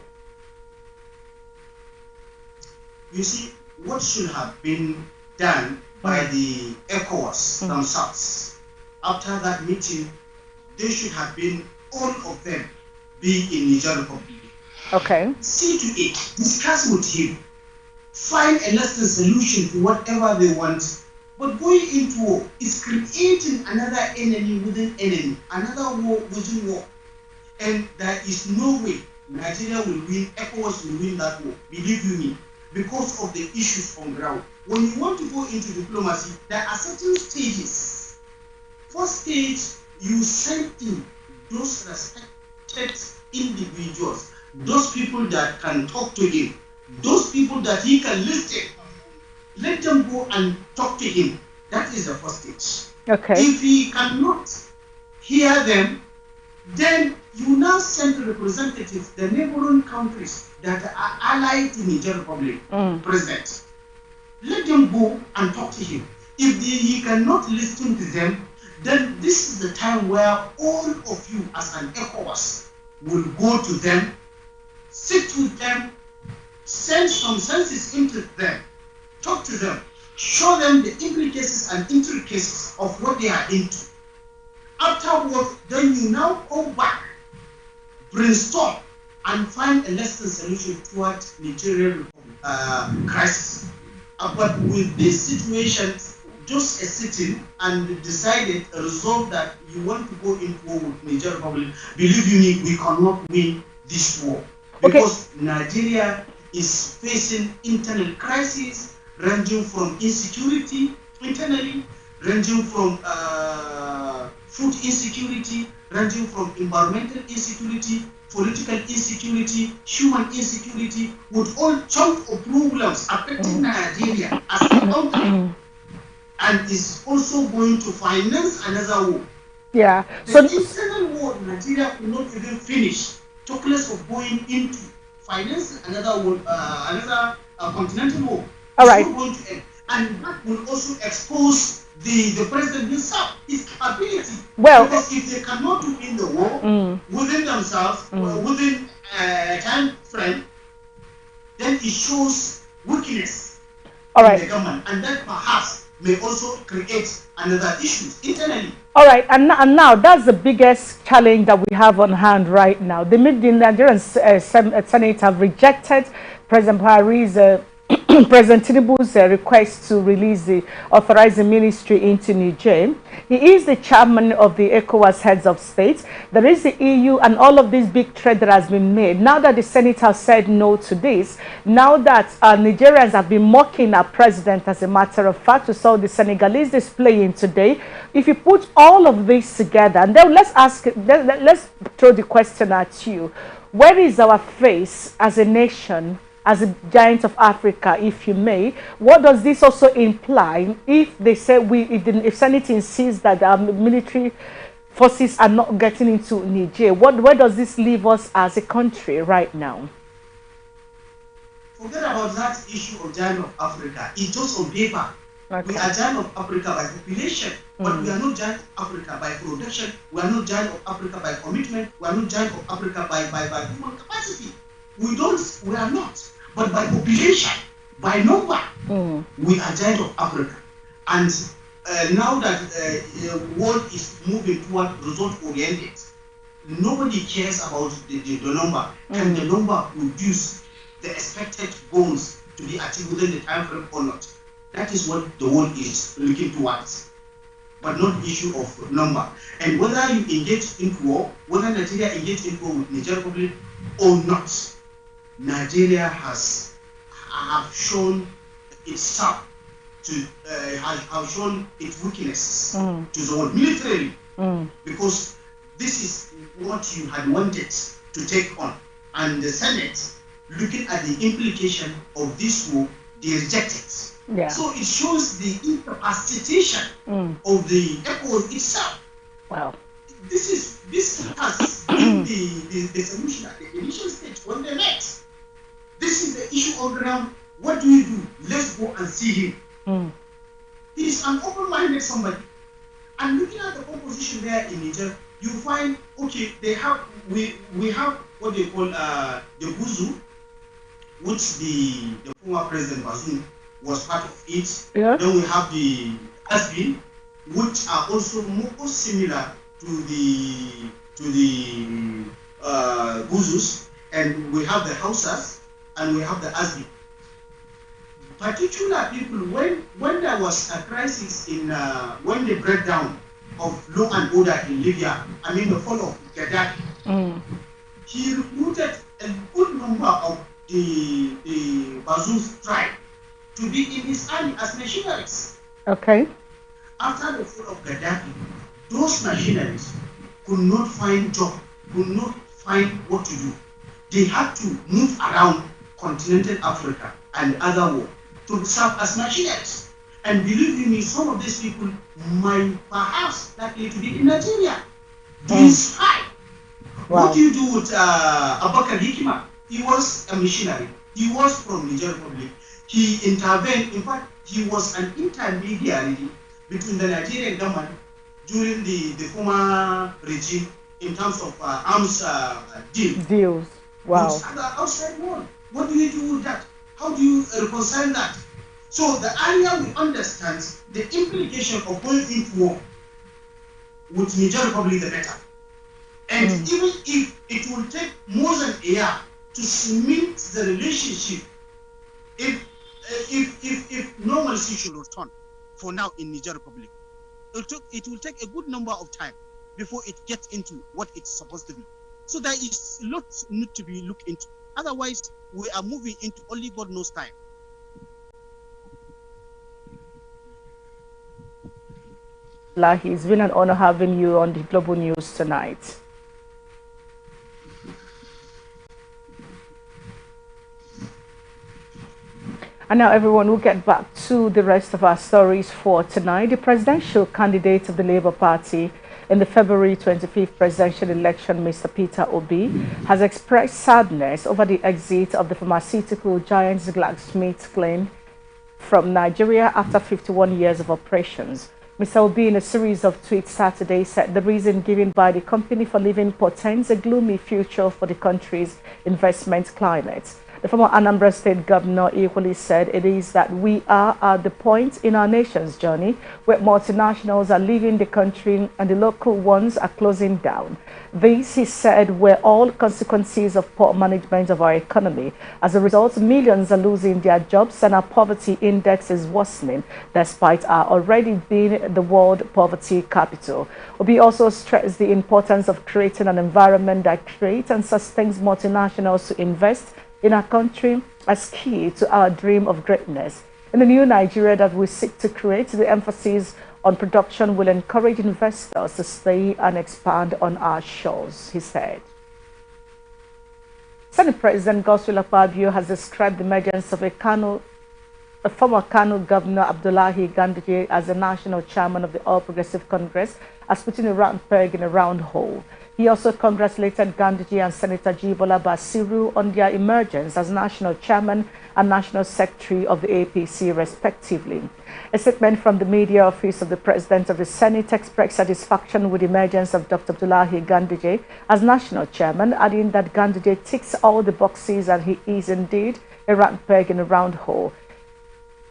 You see, what should have been done by the ECOWAS themselves after that meeting, they should have been all of them be in Niger Republic. Okay. See to it, discuss with him, find a lasting solution to whatever they want. But going into war is creating another enemy within enemy, another war within war. And there is no way Nigeria will win, ECOWAS will win that war, believe you me, because of the issues on ground. When you want to go into diplomacy, there are certain stages. First stage, you send in those respected individuals, those people that can talk to him, those people that he can listen. Let them go and talk to him. That is the first stage. Okay. If he cannot hear them, then you now send representatives, the neighboring countries that are allied to Niger Republic, president. Let them go and talk to him. If he cannot listen to them, then this is the time where all of you as an ECOWAS will go to them, sit with them, send some senses into them, talk to them, show them the implications and intricacies of what they are into. Afterwards, then you now go back, brainstorm, and find a lasting solution towards Nigerian crisis. But with this situation, just a sitting and decided, resolve that you want to go into war with Niger Republic, believe you me, we cannot win this war. Because Nigeria is facing internal crisis, ranging from insecurity internally, ranging from food insecurity, ranging from environmental insecurity, political insecurity, human insecurity, with all chunk of problems affecting Nigeria as a country, and is also going to finance another war. Yeah. The internal war Nigeria will not even finish, talk less of going into financing another war, another continental war. All right. Going to end. And that will also expose the president himself, his capability. Well, because if they cannot win the war within themselves, within a time frame, then it shows weakness in the government, and that perhaps may also create another issues internally. All right, and now that's the biggest challenge that we have on hand right now. The Nigerian Senate have rejected President Buhari's President Tinubu's request to release the authorizing ministry into Niger. He is the chairman of the ECOWAS heads of state. There is the EU and all of this big trade that has been made. Now that the Senate has said no to this, now that Nigerians have been mocking our president, as a matter of fact, we saw the Senegalese displaying today. If you put all of this together, and then let's throw the question at you. Where is our face as a nation, as a giant of Africa, if you may? What does this also imply if they say if Senate insists that our military forces are not getting into Niger? Where does this leave us as a country right now? Forget about that issue of giant of Africa. It's just on paper. Okay. We are giant of Africa by population, but we are not giant of Africa by production. We are not giant of Africa by commitment. We are not giant of Africa by human capacity. We are not. But by population, by number, we are giant of Africa. And now that the world is moving toward result-oriented, nobody cares about the number. Can the number produce the expected goals to be achieved within the time frame or not? That is what the world is looking towards, but not issue of number. And whether you engage in war, whether Nigeria engage in war with Niger Republic or not, Nigeria have shown itself to have shown its weakness to the world militarily, because this is what you had wanted to take on, and the Senate, looking at the implication of this war, they reject it. Yeah. So it shows the incapacitation of the ECOWAS itself. Wow. This has been the solution at the initial stage when they met. This is the issue on ground. What do? Let's go and see him. He is an open-minded somebody. And looking at the composition there in Niger, you find, okay, we have what they call the Buzu, which the former President Bazoum was part of it. Yeah. Then we have the Asbin, which are also more similar to the Buzus, and we have the Hausas, and we have the Asbin. Particular people, when there was a crisis in when the breakdown of law and order in Libya, I mean the fall of Gaddafi, he recruited a good number of the Bazoum's tribe to be in his army as mercenaries. Okay. After the fall of Gaddafi, those mercenaries could not find job, could not find what to do. They had to move around continental Africa and other world to serve as mercenaries. And believe you me, some of these people might perhaps likely to be in Nigeria doing spy. Wow. What do you do with Abakar Hikima? He was a missionary. He was from Niger Republic. He intervened. In fact, he was an intermediary between the Nigerian government during the former regime in terms of arms deals. Wow. With the outside world. What do you do with that? How do you reconcile that? So the area we understand the implication of going into war with Niger Republic, the better. And even if it will take more than a year to cement the relationship, if normalcy should return for now in Niger Republic, it will take a good number of time before it gets into what it's supposed to be. So there is a lot need to be looked into. Otherwise, we are moving into only God knows time. It's been an honor having you on the Global News tonight. And now, everyone, we'll get back to the rest of our stories for tonight. The presidential candidate of the Labour Party in the February 25th presidential election, Mr. Peter Obi, has expressed sadness over the exit of the pharmaceutical giant GlaxoSmithKline from Nigeria after 51 years of operations. Mr. Obi, in a series of tweets Saturday, said the reason given by the company for leaving portends a gloomy future for the country's investment climate. The former Anambra State governor equally said it is that we are at the point in our nation's journey where multinationals are leaving the country and the local ones are closing down. This, he said, were all consequences of poor management of our economy. As a result, millions are losing their jobs and our poverty index is worsening, despite our already being the world poverty capital. Obi also stressed the importance of creating an environment that creates and sustains multinationals to invest in our country as key to our dream of greatness. In the new Nigeria that we seek to create, the emphasis on production will encourage investors to stay and expand on our shores, he said. Senate President Godswill Akpabio has described the emergence of a former Kano Governor Abdullahi Ganduje as the national chairman of the All Progressive Congress as putting a round peg in a round hole. He also congratulated Ganduje and Senator Jibola Basiru on their emergence as national chairman and national secretary of the APC, respectively. A statement from the media office of the President of the Senate expressed satisfaction with the emergence of Dr. Abdullahi Ganduje as national chairman, adding that Ganduje ticks all the boxes and he is indeed a round peg in a round hole.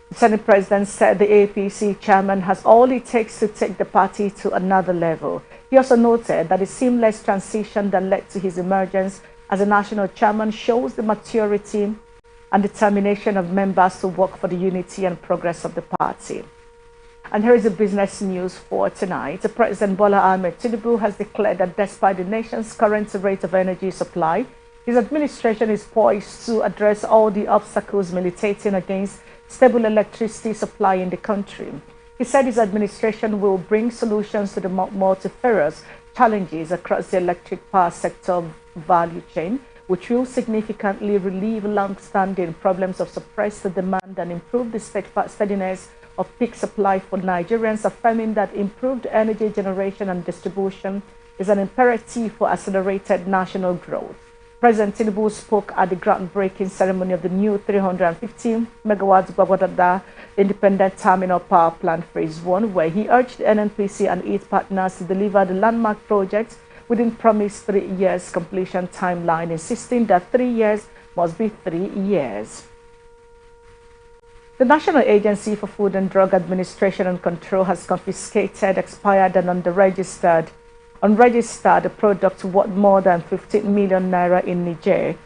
The Senate President said the APC chairman has all it takes to take the party to another level. He also noted that the seamless transition that led to his emergence as a national chairman shows the maturity and determination of members to work for the unity and progress of the party. And here is the business news for tonight. President Bola Ahmed Tinubu has declared that despite the nation's current rate of energy supply, his administration is poised to address all the obstacles militating against stable electricity supply in the country. He said his administration will bring solutions to the multifarious challenges across the electric power sector value chain, which will significantly relieve long-standing problems of suppressed demand and improve the steadiness of peak supply for Nigerians, affirming that improved energy generation and distribution is an imperative for accelerated national growth. President Tinubu spoke at the groundbreaking ceremony of the new 315 megawatt Gwagwadada Independent Terminal Power Plant Phase 1, where he urged the NNPC and its partners to deliver the landmark project within promised 3 years completion timeline, insisting that 3 years must be 3 years. The National Agency for Food and Drug Administration and Control has confiscated expired and unregistered products worth more than 15 million naira in Niger.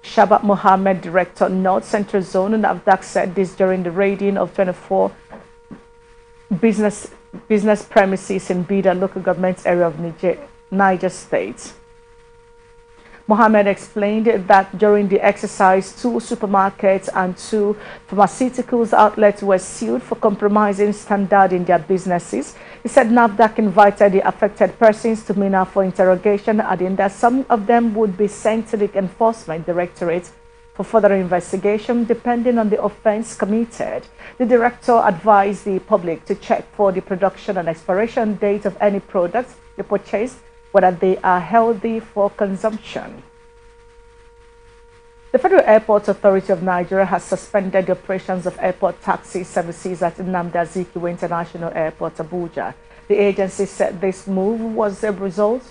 Shabat Mohammed, Director, North Central Zone, and NAFDAC said this during the raiding of 24 business premises in Bida local government area of Niger State. Mohammed explained that during the exercise, 2 supermarkets and 2 pharmaceuticals outlets were sued for compromising standard in their businesses. He said NAFDAC invited the affected persons to Mina for interrogation, adding that some of them would be sent to the Enforcement Directorate for further investigation depending on the offense committed. The director advised the public to check for the production and expiration date of any products they purchase, whether they are healthy for consumption. The Federal Airport Authority of Nigeria has suspended the operations of airport taxi services at Nnamdi Azikiwe International Airport, Abuja. The agency said this move was a result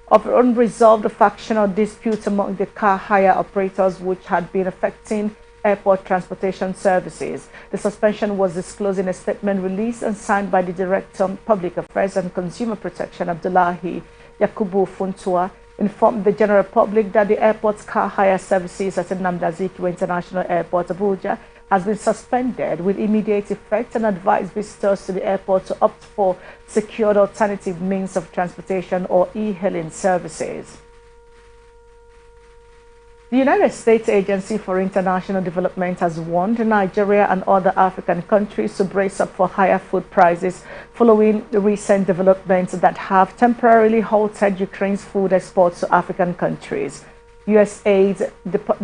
of unresolved factional disputes among the car hire operators, which had been affecting airport transportation services. The suspension was disclosed in a statement released and signed by the Director of Public Affairs and Consumer Protection, Abdullahi Yakubu Funtua, informed the general public that the airport's car hire services at Nnamdi Azikiwe International Airport, Abuja, has been suspended with immediate effect and advised visitors to the airport to opt for secured alternative means of transportation or e-hailing services. The United States Agency for International Development has warned Nigeria and other African countries to brace up for higher food prices following the recent developments that have temporarily halted Ukraine's food exports to African countries. USAID's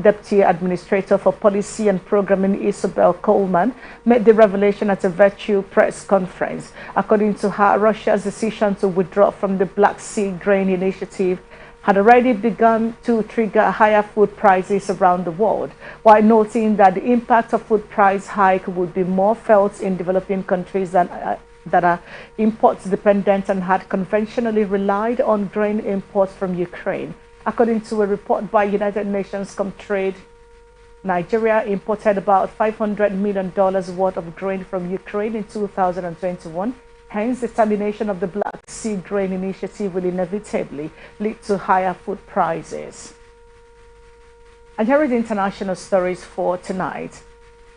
Deputy Administrator for Policy and Programming, Isabel Coleman, made the revelation at a virtual press conference. According to her, Russia's decision to withdraw from the Black Sea Grain Initiative had already begun to trigger higher food prices around the world, while noting that the impact of food price hike would be more felt in developing countries that are imports dependent and had conventionally relied on grain imports from Ukraine. According to a report by United Nations Comtrade, Nigeria imported about $500 million worth of grain from Ukraine in 2021. Hence, the termination of the Black Sea Grain Initiative will inevitably lead to higher food prices. And here are the international stories for tonight.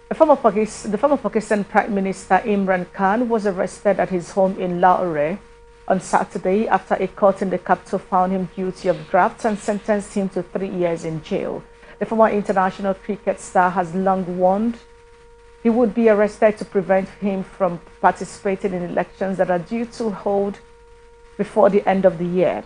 The former Pakistan Prime Minister Imran Khan was arrested at his home in Lahore on Saturday after a court in the capital found him guilty of graft and sentenced him to 3 years in jail. The former international cricket star has long warned he would be arrested to prevent him from participating in elections that are due to hold before the end of the year.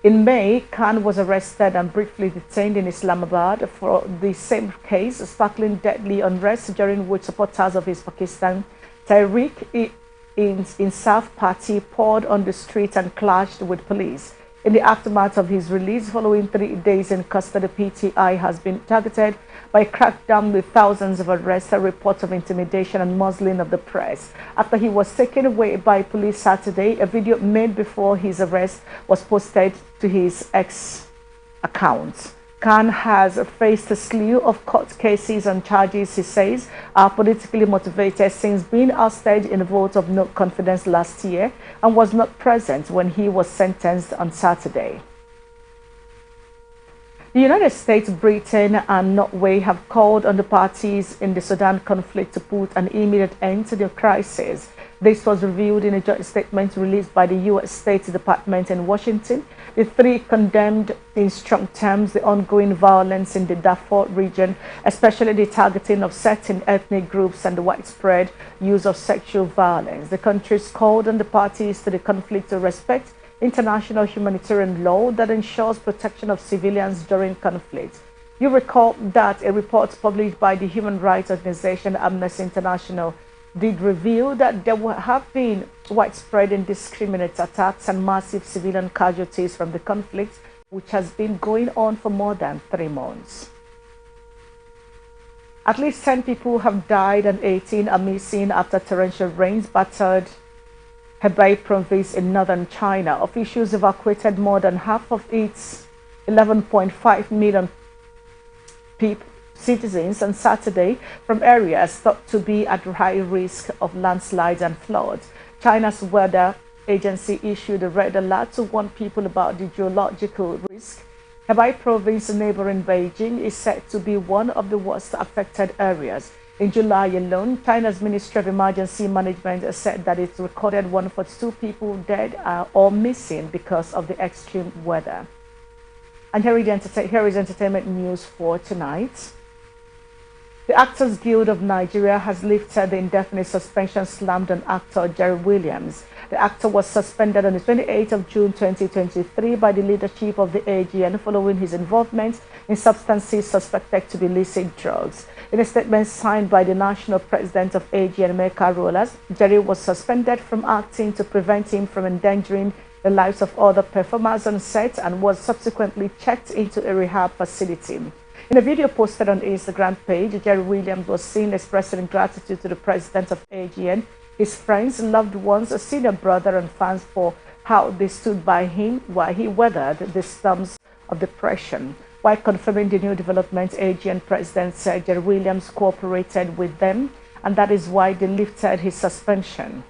In May, Khan was arrested and briefly detained in Islamabad for the same case, sparkling deadly unrest during which supporters of his Pakistan Tehreek-e-Insaf party poured on the street and clashed with police. In the aftermath of his release following 3 days in custody, PTI has been targeted by a crackdown with thousands of arrests and reports of intimidation and muzzling of the press. After he was taken away by police Saturday, a video made before his arrest was posted to his X account. Khan has faced a slew of court cases and charges he says are politically motivated since being ousted in a vote of no confidence last year and was not present when he was sentenced on Saturday. The United States, Britain and Norway have called on the parties in the Sudan conflict to put an immediate end to the crisis. This was revealed in a joint statement released by the U.S. State Department in Washington. The three condemned in strong terms the ongoing violence in the Darfur region, especially the targeting of certain ethnic groups and the widespread use of sexual violence. The countries called on the parties to the conflict to respect international humanitarian law that ensures protection of civilians during conflict. You recall that a report published by the human rights organization Amnesty International did reveal that there have been widespread indiscriminate attacks and massive civilian casualties from the conflict which has been going on for more than 3 months. At least 10 people have died and 18 are missing after torrential rains battered Hebei province in northern China. Officials evacuated more than half of its 11.5 million citizens on Saturday from areas thought to be at high risk of landslides and floods. China's weather agency issued a red alert to warn people about the geological risk. Hebei province, neighboring Beijing, is said to be one of the worst affected areas. In July alone, China's Ministry of Emergency Management said that it recorded 142 people dead or missing because of the extreme weather. And here is entertainment news for tonight. The Actors Guild of Nigeria has lifted the indefinite suspension slammed on actor Jerry Williams. The actor was suspended on the 28th of June 2023 by the leadership of the AGN following his involvement in substances suspected to be illicit drugs. In a statement signed by the national president of AGN, Mecca Rollers, Jerry was suspended from acting to prevent him from endangering the lives of other performers on set and was subsequently checked into a rehab facility. In a video posted on the Instagram page, Jerry Williams was seen expressing gratitude to the president of AGN, his friends, loved ones, a senior brother and fans for how they stood by him while he weathered the storms of depression. While confirming the new development, AGN president said Jerry Williams cooperated with them and that is why they lifted his suspension.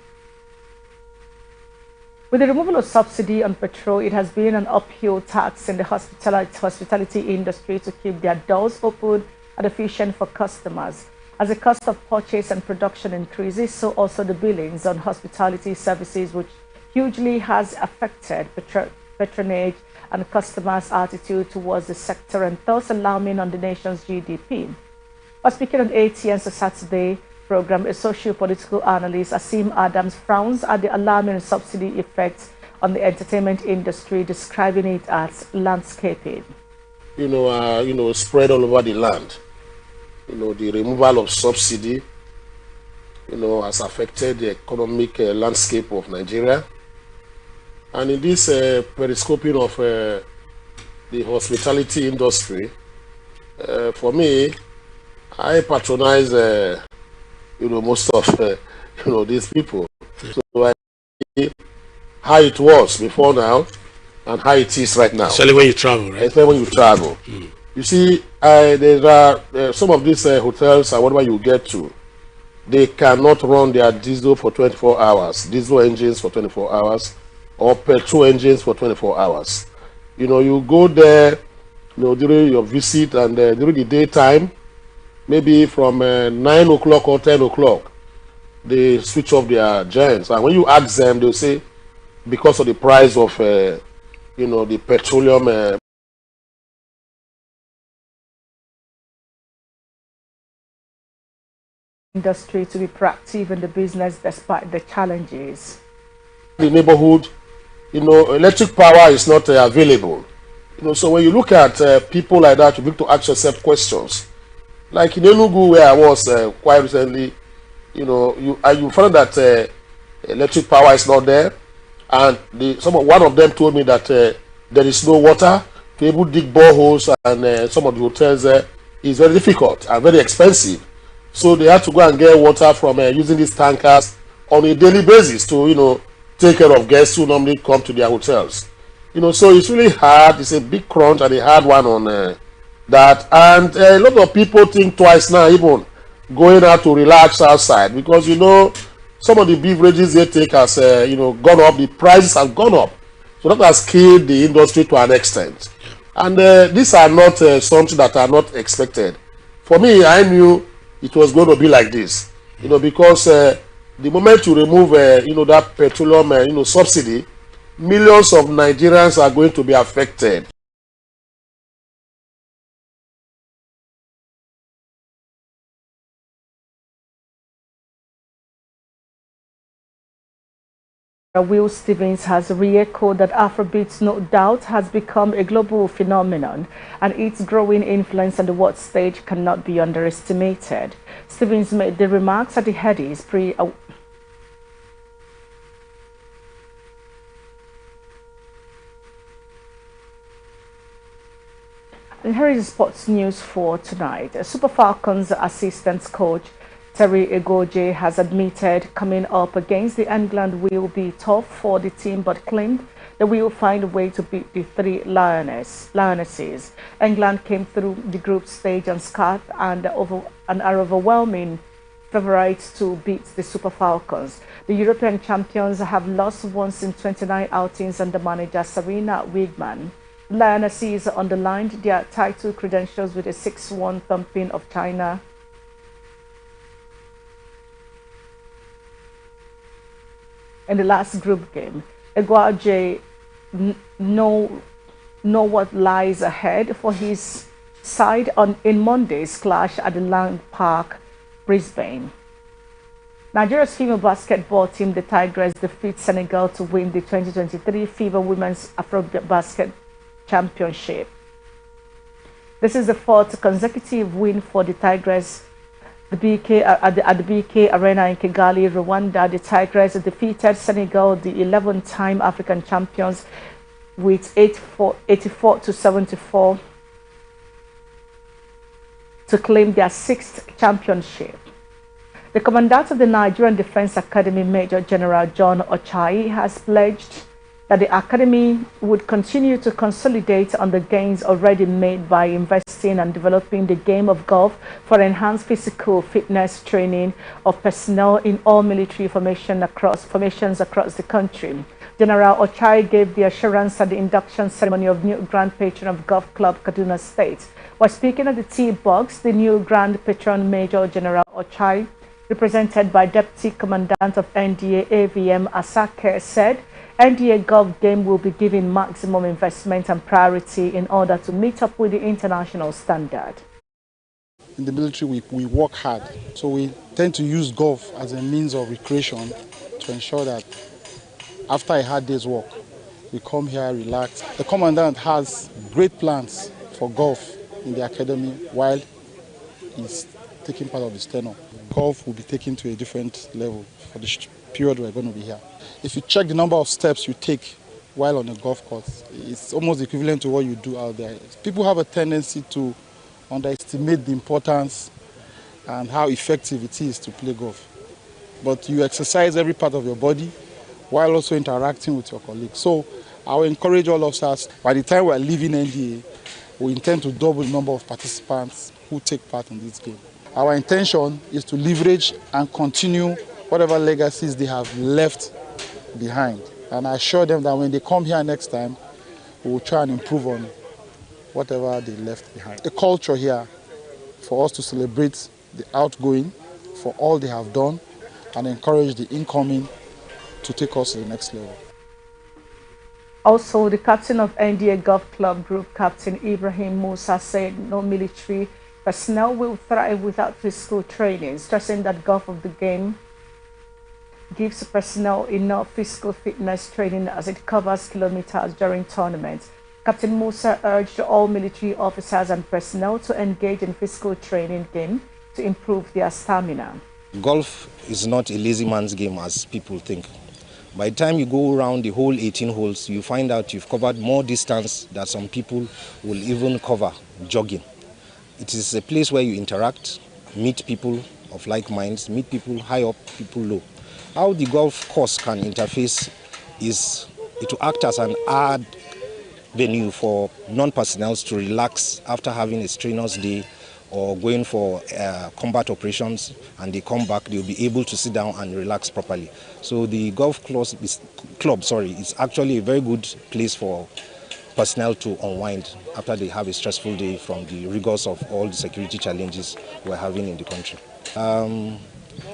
With the removal of subsidy on petrol, it has been an uphill task in the hospitality industry to keep their doors open and efficient for customers. As the cost of purchase and production increases, so also the billings on hospitality services, which hugely has affected patronage and customers' attitude towards the sector and thus alarming on the nation's GDP. While speaking on ATN's Saturday program, a socio-political analyst, Asim Adams, frowns at the alarming subsidy effects on the entertainment industry, describing it as landscaping. Spread all over the land. The removal of subsidy, has affected the economic landscape of Nigeria. And in this periscoping of the hospitality industry, for me, I patronize most of these people. So I see how it was before now and how it is right now. Especially when you travel, right? Especially when you travel. You see, there are some of these hotels and whatever you get to, they cannot run their diesel for 24 hours, diesel engines for 24 hours, or petrol engines for 24 hours. You go there, during your visit and during the daytime, maybe from 9 o'clock or 10 o'clock, they switch off their gens. And when you ask them, they'll say, because of the price of, the petroleum industry to be proactive in the business despite the challenges. The neighborhood, electric power is not available. So when you look at people like that, you need to ask yourself questions. Like in Enugu, where I was quite recently, you found that electric power is not there, and one of them told me that there is no water to able dig boreholes, and some of the hotels is very difficult and very expensive. So they have to go and get water from using these tankers on a daily basis to take care of guests who normally come to their hotels. So it's really hard. It's a big crunch and a hard one on that. And a lot of people think twice now, even going out to relax outside, because some of the beverages they take has gone up. The prices have gone up, so that has killed the industry to an extent. And these are not something that are not expected. For me, I knew it was going to be like this, because the moment you remove, that petroleum, subsidy, millions of Nigerians are going to be affected. Will Stevens has re-echoed that Afrobeats no doubt has become a global phenomenon and its growing influence on the world stage cannot be underestimated. Stevens made the remarks at the Headies And here is sports news for tonight. Super Falcons assistant coach Terry Egoje has admitted coming up against the England will be tough for the team, but claimed they will find a way to beat the three Lionesses. England came through the group stage unscathed and are overwhelming favourites to beat the Super Falcons. The European champions have lost once in 29 outings under manager Sarina Wiegman. Lionesses underlined their title credentials with a 6-1 thumping of China. In the last group game, Eguaje know what lies ahead for his side in Monday's clash at the Lang Park, Brisbane. Nigeria's female basketball team, the Tigers, defeat Senegal to win the 2023 FIBA Women's Afro-Basket Championship. This is the fourth consecutive win for the Tigers. At the BK Arena in Kigali, Rwanda, the Tigers defeated Senegal, the 11-time African champions, with 84 to 74 to claim their sixth championship. The commandant of the Nigerian Defense Academy, Major General John Ochai, has pledged that the Academy would continue to consolidate on the gains already made by investing and developing the game of golf for enhanced physical fitness training of personnel in all military formations across the country. General Ochai gave the assurance at the induction ceremony of new Grand Patron of Golf Club Kaduna State. While speaking at the tee box, the new Grand Patron Major General Ochai, represented by Deputy Commandant of NDA AVM Asake, said NDA golf game will be given maximum investment and priority in order to meet up with the international standard. In the military, we work hard, so we tend to use golf as a means of recreation to ensure that after a hard day's work, we come here, relax. The commandant has great plans for golf in the academy while he's taking part of his tenure. Golf will be taken to a different level for the period we're going to be here. If you check the number of steps you take while on a golf course, it's almost equivalent to what you do out there. People have a tendency to underestimate the importance and how effective it is to play golf. But you exercise every part of your body while also interacting with your colleagues. So I will encourage all of us, by the time we are leaving NDA, we intend to double the number of participants who take part in this game. Our intention is to leverage and continue whatever legacies they have left behind. And I assure them that when they come here next time, we will try and improve on whatever they left behind. A culture here for us to celebrate the outgoing for all they have done and encourage the incoming to take us to the next level. Also, the captain of NDA Golf Club Group, Captain Ibrahim Musa, said no military personnel will thrive without physical training, stressing that golf of the game gives personnel enough physical fitness training as it covers kilometers during tournaments. Captain Musa urged all military officers and personnel to engage in physical training game to improve their stamina. Golf is not a lazy man's game as people think. By the time you go around the whole 18 holes, you find out you've covered more distance than some people will even cover jogging. It is a place where you interact, meet people of like minds, meet people high up, people low. How the golf course can interface is it will act as an ad venue for non-personnel to relax after having a strenuous day or going for combat operations, and they come back, they'll be able to sit down and relax properly. So the golf club is actually a very good place for personnel to unwind after they have a stressful day from the rigors of all the security challenges we're having in the country.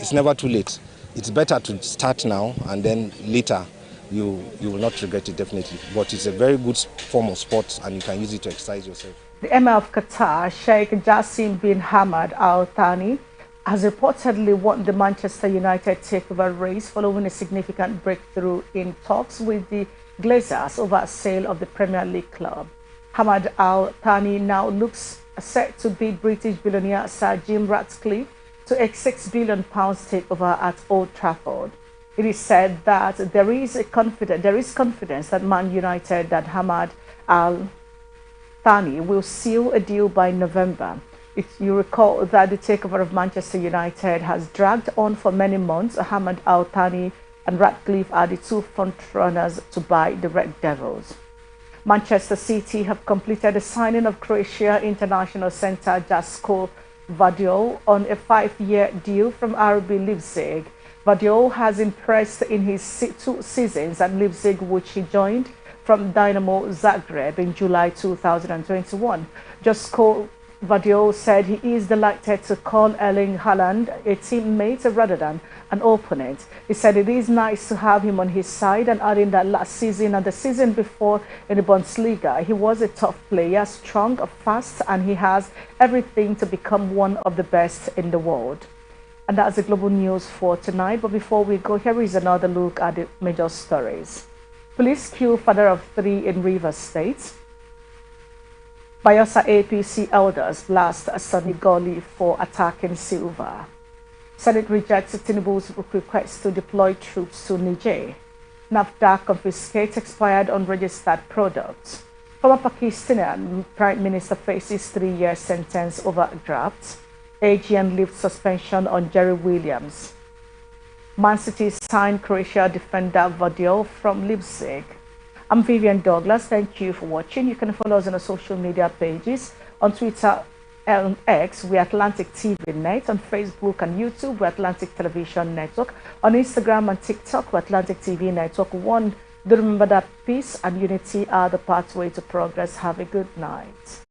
It's never too late. It's better to start now, and then later you will not regret it, definitely. But it's a very good form of sport, and you can use it to exercise yourself. The Emir of Qatar, Sheikh Jassim bin Hamad Al Thani, has reportedly won the Manchester United takeover race following a significant breakthrough in talks with the Glazers over a sale of the Premier League club. Hamad Al Thani now looks set to beat British billionaire Sir Jim Ratcliffe to a £6 billion takeover at Old Trafford. It is said that there is confidence that Man United, that Hamad Al Thani will seal a deal by November. You recall that the takeover of Manchester United has dragged on for many months. Ahmad Al Thani and Ratcliffe are the two frontrunners to buy the Red Devils. Manchester City have completed the signing of Croatia international centre Jasko Vardiol on a 5-year deal from RB Leipzig. Vardiol has impressed in his 2 seasons at Leipzig, which he joined from Dynamo Zagreb in July 2021. Josko Vardiol said he is delighted to call Erling Haaland a teammate rather than an opponent. He said it is nice to have him on his side, and adding that last season and the season before in the Bundesliga, he was a tough player, strong, fast, and he has everything to become one of the best in the world. And that's the global news for tonight. But before we go, here is another look at the major stories. Police kill father of 3 in Rivers State. Bayelsa APC elders blast Sonny Goli for attacking Silva. Senate rejects Tinubu's request to deploy troops to Niger. NAFDAC confiscates expired unregistered products. Former Pakistani Prime Minister faces 3-year sentence over graft. AGN lifts suspension on Jerry Williams. Man City signed Croatia defender Vardiol from Leipzig. I'm Vivian Douglas. Thank you for watching. You can follow us on our social media pages. On Twitter and X, we're Atlantic TV Net. On Facebook and YouTube, we're Atlantic Television Network. On Instagram and TikTok, we're Atlantic TV Network 1. Do remember that peace and unity are the pathway to progress. Have a good night.